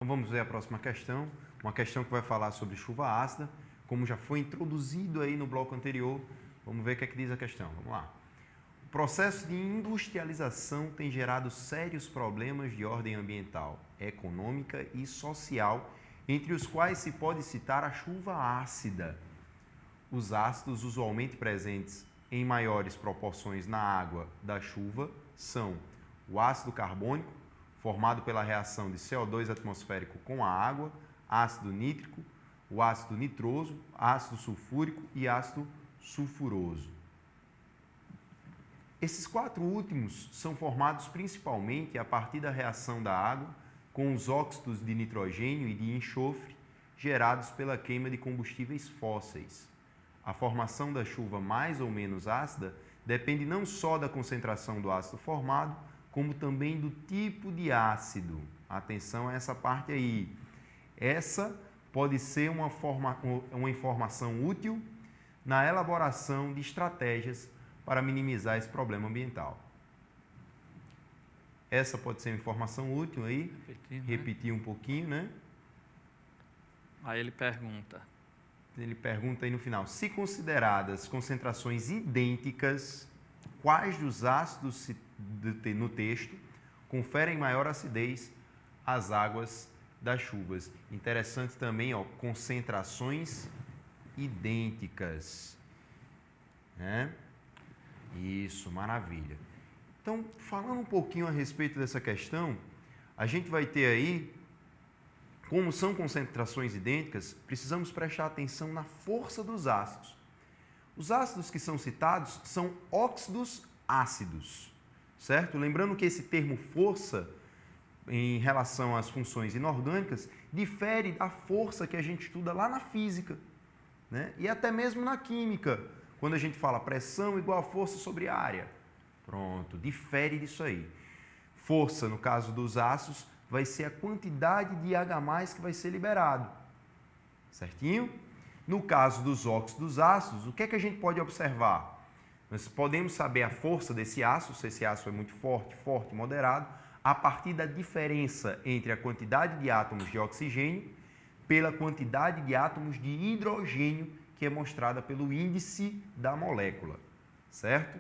Então vamos ver a próxima questão, uma questão que vai falar sobre chuva ácida, como já foi introduzido aí no bloco anterior. Vamos ver o que é que diz a questão. Vamos lá. O processo de industrialização tem gerado sérios problemas de ordem ambiental, econômica e social, entre os quais se pode citar a chuva ácida. Os ácidos usualmente presentes em maiores proporções na água da chuva são o ácido carbônico, formado pela reação de CO2 atmosférico com a água, ácido nítrico, o ácido nitroso, ácido sulfúrico e ácido sulfuroso. Esses quatro últimos são formados principalmente a partir da reação da água com os óxidos de nitrogênio e de enxofre gerados pela queima de combustíveis fósseis. A formação da chuva mais ou menos ácida depende não só da concentração do ácido formado, como também do tipo de ácido. Atenção a essa parte aí. Essa pode ser uma informação útil na elaboração de estratégias para minimizar esse problema ambiental. Essa pode ser uma informação útil aí. Repetir um pouquinho, né? Aí ele pergunta. Ele pergunta aí no final, se consideradas concentrações idênticas, quais dos ácidos no texto conferem maior acidez às águas das chuvas? Interessante também, ó, concentrações idênticas, né? Isso, maravilha. Então, falando um pouquinho a respeito dessa questão, a gente vai ter aí, como são concentrações idênticas, precisamos prestar atenção na força dos ácidos. Os ácidos que são citados são óxidos ácidos, certo? Lembrando que esse termo força, em relação às funções inorgânicas, difere da força que a gente estuda lá na física, né? E até mesmo na química, quando a gente fala pressão igual a força sobre área. Pronto, difere disso aí. Força, no caso dos ácidos, vai ser a quantidade de H+ que vai ser liberado, certinho? No caso dos óxidos ácidos, o que é que a gente pode observar? Nós podemos saber a força desse ácido, se esse ácido é muito forte, forte, moderado, a partir da diferença entre a quantidade de átomos de oxigênio pela quantidade de átomos de hidrogênio, que é mostrada pelo índice da molécula, certo?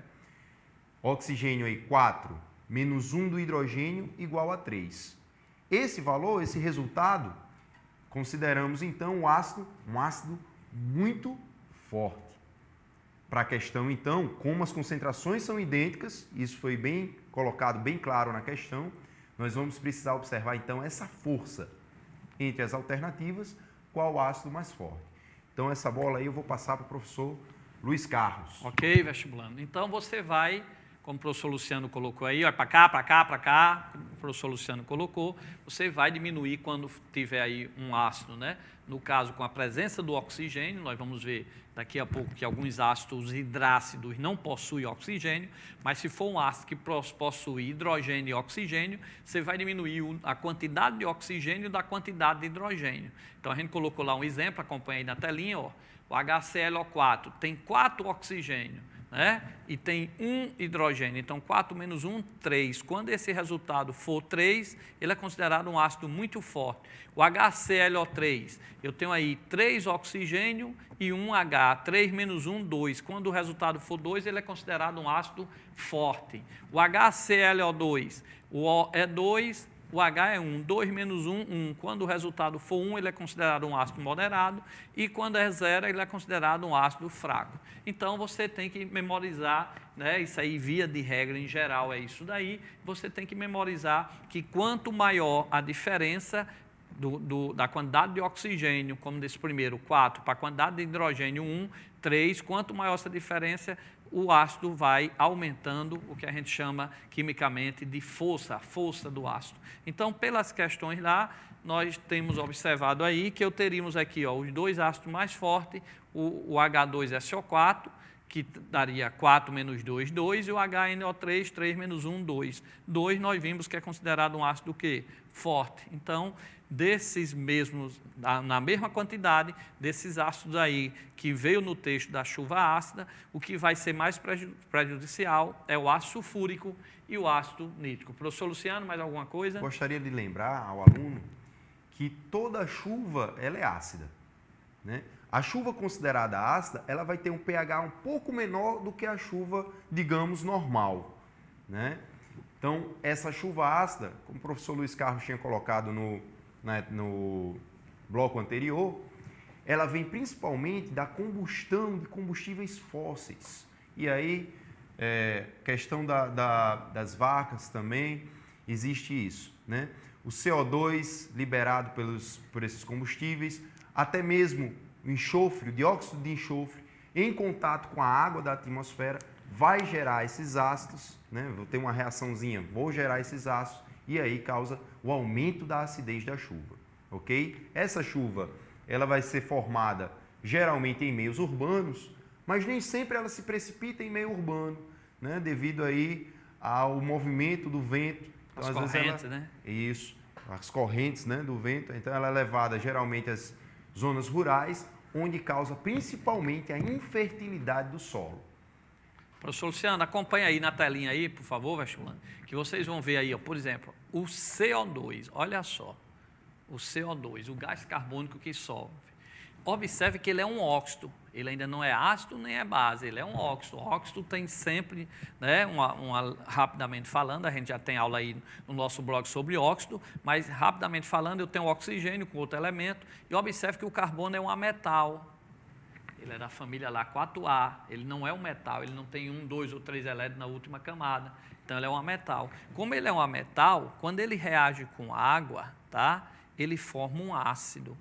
Oxigênio aí 4, menos 1 do hidrogênio igual a 3. Esse valor, esse resultado, consideramos então um ácido muito forte. Para a questão então, como as concentrações são idênticas, isso foi bem colocado, bem claro na questão, nós vamos precisar observar então essa força entre as alternativas, qual ácido mais forte. Então essa bola aí eu vou passar para o professor Luiz Carlos. Ok, vestibulando. Então você vai, como o professor Luciano colocou aí, para cá, para cá, para cá, como o professor Luciano colocou, você vai diminuir quando tiver aí um ácido, né? No caso, com a presença do oxigênio, nós vamos ver daqui a pouco que alguns ácidos hidrácidos não possuem oxigênio, mas se for um ácido que possui hidrogênio e oxigênio, você vai diminuir a quantidade de oxigênio da quantidade de hidrogênio. Então, a gente colocou lá um exemplo, acompanha aí na telinha, ó, o HClO4 tem 4 oxigênios, né? E tem 1 hidrogênio, então 4 menos 1, 3. Quando esse resultado for 3, ele é considerado um ácido muito forte. O HClO3, eu tenho aí 3 oxigênio e 1 H, 3 menos 1, 2. Quando o resultado for 2, ele é considerado um ácido forte. O HClO2, o O é 2, o H é 1, 2 menos 1, 1. Quando o resultado for 1, ele é considerado um ácido moderado e quando é 0, ele é considerado um ácido fraco. Então, você tem que memorizar, né, isso aí via de regra em geral é isso daí, você tem que memorizar que quanto maior a diferença da quantidade de oxigênio, como desse primeiro, 4, para a quantidade de hidrogênio, 1, 3, quanto maior essa diferença, o ácido vai aumentando o que a gente chama quimicamente de força, a força do ácido. Então, pelas questões lá, nós temos observado aí que eu teríamos aqui, ó, os dois ácidos mais fortes, o H2SO4, que daria 4 menos 2, 2, e o HNO3, 3 menos 1, 2. 2 nós vimos que é considerado um ácido o quê? Forte. Então, desses mesmos, na mesma quantidade, desses ácidos aí que veio no texto da chuva ácida, o que vai ser mais prejudicial é o ácido sulfúrico e o ácido nítrico. Professor Luciano, mais alguma coisa? Gostaria de lembrar ao aluno que toda chuva ela é ácida, né? A chuva considerada ácida, ela vai ter um pH um pouco menor do que a chuva, digamos, normal, né? Então, essa chuva ácida, como o professor Luiz Carlos tinha colocado no bloco anterior, ela vem principalmente da combustão de combustíveis fósseis. E aí, questão das vacas também, existe isso, né? O CO2 liberado por esses combustíveis, até mesmo o enxofre, o dióxido de enxofre, em contato com a água da atmosfera, vai gerar esses ácidos, né? Vou ter uma reaçãozinha, vou gerar esses ácidos, e aí causa o aumento da acidez da chuva, ok? Essa chuva, ela vai ser formada geralmente em meios urbanos, mas nem sempre ela se precipita em meio urbano, né? Devido aí ao movimento do vento. Então, as correntes, né? Isso, as correntes, né, do vento. Então, ela é levada geralmente às zonas rurais, onde causa principalmente a infertilidade do solo. Professor Luciano, acompanha aí na telinha aí, por favor, vestibulando, que vocês vão ver aí, ó, por exemplo, o CO2, olha só, o CO2, o gás carbônico que sobe. Observe que ele é um óxido, ele ainda não é ácido nem é base, ele é um óxido. O óxido tem sempre, né, rapidamente falando, a gente já tem aula aí no nosso blog sobre óxido, mas rapidamente falando, eu tenho oxigênio com outro elemento, e observe que o carbono é um ametal. Ele é da família lá 4A, ele não é um metal, ele não tem 1, 2 ou 3 elétrons na última camada, então ele é um ametal. Como ele é um ametal, quando ele reage com água, tá, ele forma um ácido,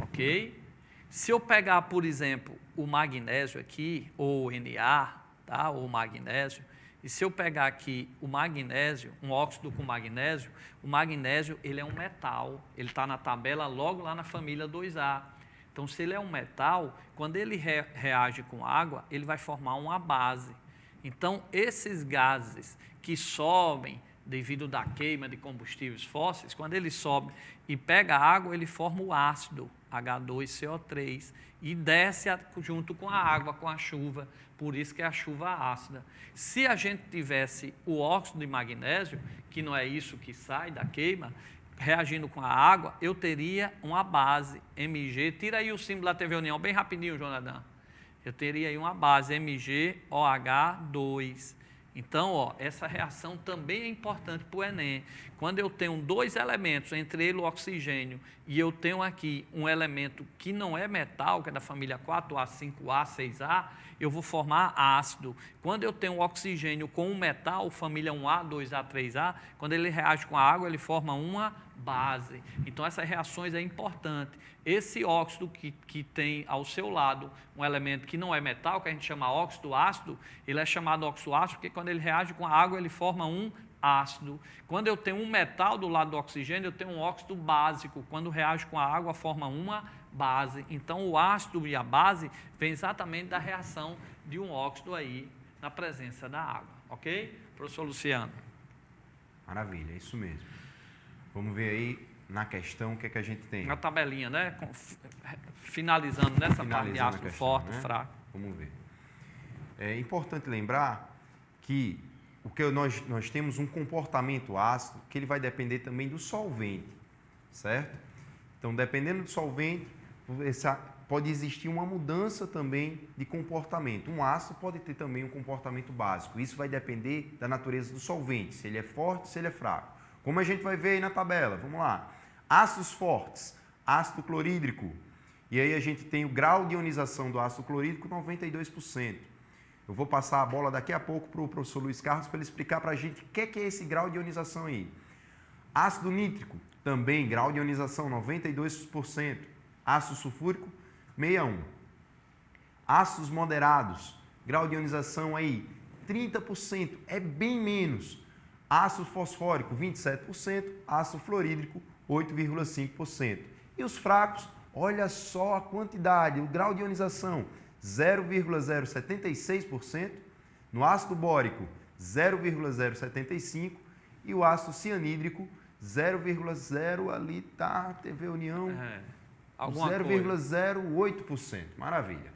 ok? Se eu pegar, por exemplo, o magnésio aqui, ou o Na, tá, ou magnésio, e se eu pegar aqui o magnésio, um óxido com magnésio, o magnésio ele é um metal, ele está na tabela logo lá na família 2A. Então, se ele é um metal, quando ele reage com água, ele vai formar uma base. Então, esses gases que sobem devido da queima de combustíveis fósseis, quando ele sobe e pega água, ele forma o ácido H2CO3 e desce junto com a água, com a chuva, por isso que é a chuva ácida. Se a gente tivesse o óxido de magnésio, que não é isso que sai da queima, reagindo com a água, eu teria uma base, Mg, tira aí o símbolo da TV União, bem rapidinho, Jonathan. Eu teria aí uma base, MgOH2. Então, ó, essa reação também é importante para o Enem. Quando eu tenho dois elementos, entre ele o oxigênio, e eu tenho aqui um elemento que não é metal, que é da família 4A, 5A, 6A, eu vou formar ácido. Quando eu tenho o oxigênio com um metal, família 1A, 2A, 3A, quando ele reage com a água, ele forma uma base. Então, essas reações é importante. Esse óxido que tem ao seu lado um elemento que não é metal, que a gente chama óxido ácido, ele é chamado óxido ácido porque quando ele reage com a água, ele forma um ácido. Quando eu tenho um metal do lado do oxigênio, eu tenho um óxido básico. Quando reage com a água, forma uma base. Então, o ácido e a base vem exatamente da reação de um óxido aí na presença da água. Ok? Professor Luciano. Maravilha, é isso mesmo. Vamos ver aí na questão o que é que a gente tem. Na tabelinha, né? Finalizando nessa parte de ácido questão, forte, né? Fraco. Vamos ver. É importante lembrar que nós temos um comportamento ácido que ele vai depender também do solvente, certo? Então, dependendo do solvente, pode existir uma mudança também de comportamento. Um ácido pode ter também um comportamento básico. Isso vai depender da natureza do solvente, se ele é forte, se ele é fraco. Como a gente vai ver aí na tabela, vamos lá. Ácidos fortes, ácido clorídrico. E aí a gente tem o grau de ionização do ácido clorídrico 92%. Eu vou passar a bola daqui a pouco para o professor Luiz Carlos para ele explicar para a gente o que é esse grau de ionização aí. Ácido nítrico, também grau de ionização 92%. Ácido sulfúrico, 61%. Ácidos moderados, grau de ionização aí 30%, é bem menos. Ácido fosfórico, 27%, ácido fluorídrico, 8,5%. E os fracos, olha só a quantidade, o grau de ionização, 0,076%, no ácido bórico, 0,075%, e o ácido cianídrico, 0,0, ali tá, TV União, 0,08%. Maravilha.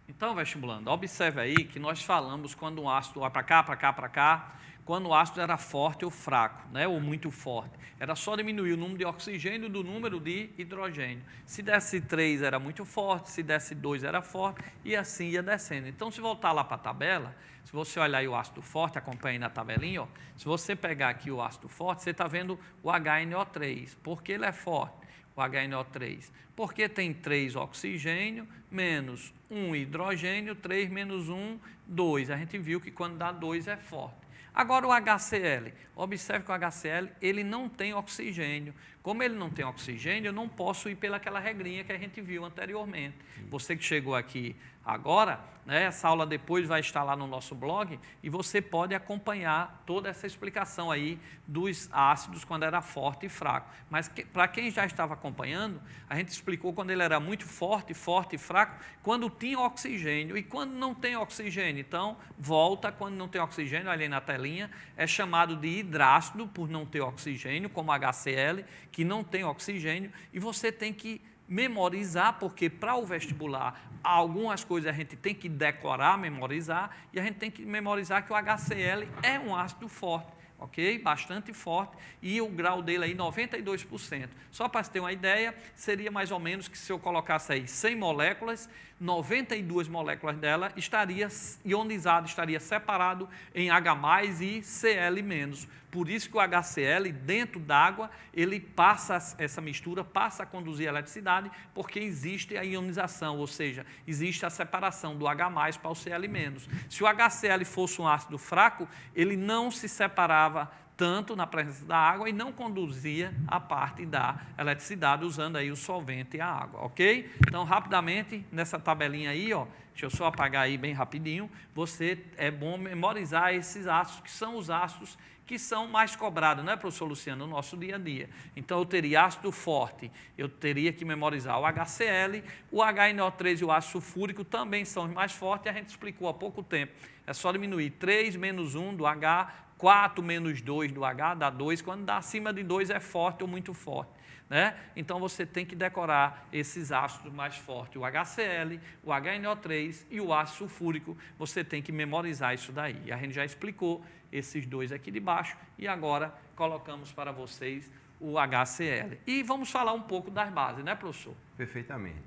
Então, vestibulando, observe aí que nós falamos quando um ácido vai para cá, para cá, para cá, quando o ácido era forte ou fraco, né? Ou muito forte. Era só diminuir o número de oxigênio do número de hidrogênio. Se desse 3 era muito forte, se desse 2 era forte, e assim ia descendo. Então, se voltar lá para a tabela, se você olhar aí o ácido forte, acompanhe na tabelinha, ó, se você pegar aqui o ácido forte, você está vendo o HNO3. Por que ele é forte, o HNO3? Porque tem 3 oxigênio, menos 1 hidrogênio, 3 menos 1, 2. A gente viu que quando dá 2 é forte. Agora o HCl, observe que o HCl ele não tem oxigênio. Como ele não tem oxigênio, eu não posso ir pelaquela regrinha que a gente viu anteriormente. Você que chegou aqui agora, né, essa aula depois vai estar lá no nosso blog e você pode acompanhar toda essa explicação aí dos ácidos quando era forte e fraco. Mas para quem já estava acompanhando, a gente explicou quando ele era muito forte, forte e fraco, quando tinha oxigênio e quando não tem oxigênio. Então, volta quando não tem oxigênio, olha aí na telinha, é chamado de hidrácido por não ter oxigênio, como HCl, que não tem oxigênio, e você tem que memorizar, porque para o vestibular algumas coisas a gente tem que decorar, memorizar, e a gente tem que memorizar que o HCl é um ácido forte, ok? Bastante forte, e o grau dele aí 92%. Só para você ter uma ideia, seria mais ou menos que se eu colocasse aí 100 moléculas, 92 moléculas dela estaria ionizado, estaria separado em H+ e Cl-. Por isso que o HCl, dentro d'água, ele passa, essa mistura passa a conduzir a eletricidade, porque existe a ionização, ou seja, existe a separação do H+ para o Cl-. Se o HCl fosse um ácido fraco, ele não se separava tanto na presença da água e não conduzia a parte da eletricidade usando aí o solvente e a água, ok? Então, rapidamente, nessa tabelinha aí, ó, deixa eu só apagar aí bem rapidinho, é bom memorizar esses ácidos, que são os ácidos que são mais cobrados, né, professor Luciano, no nosso dia a dia. Então, eu teria ácido forte, eu teria que memorizar o HCl, o HNO3 e o ácido sulfúrico também são os mais fortes, e a gente explicou há pouco tempo. É só diminuir 3 menos 1 do H, 4 menos 2 do H, dá 2, quando dá acima de 2 é forte ou muito forte. Né? Então, você tem que decorar esses ácidos mais fortes, o HCl, o HNO3 e o ácido sulfúrico, você tem que memorizar isso daí. A gente já explicou esses dois aqui de baixo e agora colocamos para vocês o HCl. E vamos falar um pouco das bases, né, professor? Perfeitamente.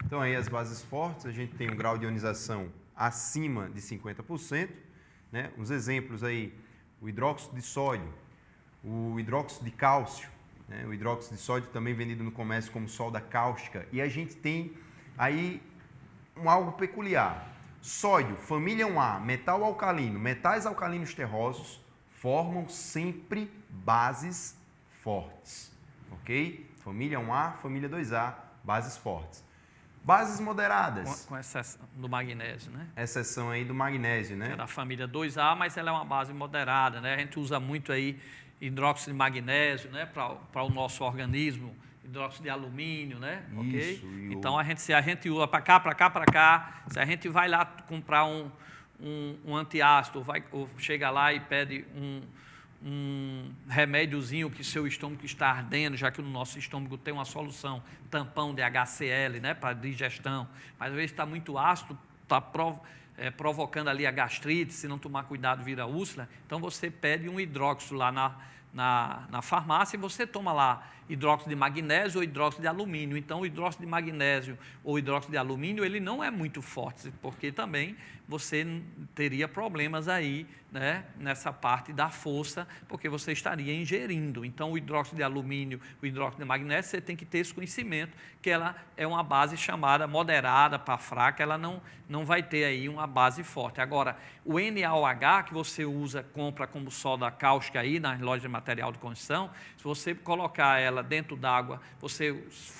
Então, aí as bases fortes, a gente tem um grau de ionização acima de 50%, né? Uns exemplos aí, o hidróxido de sódio, o hidróxido de cálcio, né? O hidróxido de sódio também vendido no comércio como soda cáustica. E a gente tem aí algo peculiar. Sódio, família 1A, metal alcalino, metais alcalinos terrosos formam sempre bases fortes, ok? Família 1A, família 2A, bases fortes. Bases moderadas. Com exceção do magnésio, né? Exceção aí do magnésio, né? É da família 2A, mas ela é uma base moderada, né? A gente usa muito aí hidróxido de magnésio, né? Para o nosso organismo, hidróxido de alumínio, né? Isso, okay? Então, se a gente usa para cá, para cá, para cá, se a gente vai lá comprar um antiácido, ou chega lá e pede um remédiozinho que seu estômago está ardendo, já que no nosso estômago tem uma solução, tampão de HCl, né, para digestão, mas às vezes está muito ácido, está provocando ali a gastrite, se não tomar cuidado vira úlcera, então você pede um hidróxido lá na farmácia e você toma lá hidróxido de magnésio ou hidróxido de alumínio. Então, o hidróxido de magnésio ou hidróxido de alumínio, ele não é muito forte, porque também você teria problemas aí, né, nessa parte da força, porque você estaria ingerindo. Então, o hidróxido de alumínio, o hidróxido de magnésio, você tem que ter esse conhecimento, que ela é uma base chamada moderada para fraca, ela não vai ter aí uma base forte. Agora, o NaOH, que você compra como soda cáustica aí nas lojas de material de construção, se você colocar ela dentro d'água,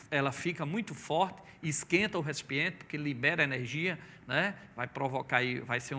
ela fica muito forte, esquenta o recipiente, porque libera energia, né? Vai provocar aí, vai ser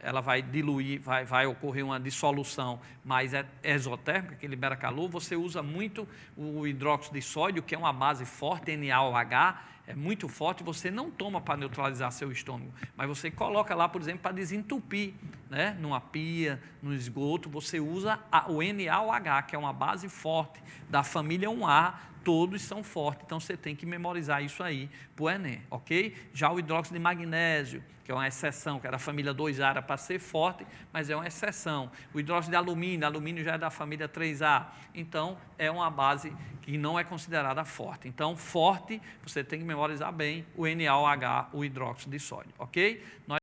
ela vai diluir, vai ocorrer uma dissolução mais exotérmica, que libera calor. Você usa muito o hidróxido de sódio, que é uma base forte, NaOH, é muito forte, você não toma para neutralizar seu estômago, mas você coloca lá, por exemplo, para desentupir, né? Numa pia, no esgoto, você usa o NaOH, que é uma base forte da família 1A todos são fortes, então você tem que memorizar isso aí para o Enem, ok? Já o hidróxido de magnésio, que é uma exceção, que é da família 2A, era para ser forte, mas é uma exceção. O hidróxido de alumínio já é da família 3A, então é uma base que não é considerada forte. Então, forte, você tem que memorizar bem o NaOH, o hidróxido de sódio, ok?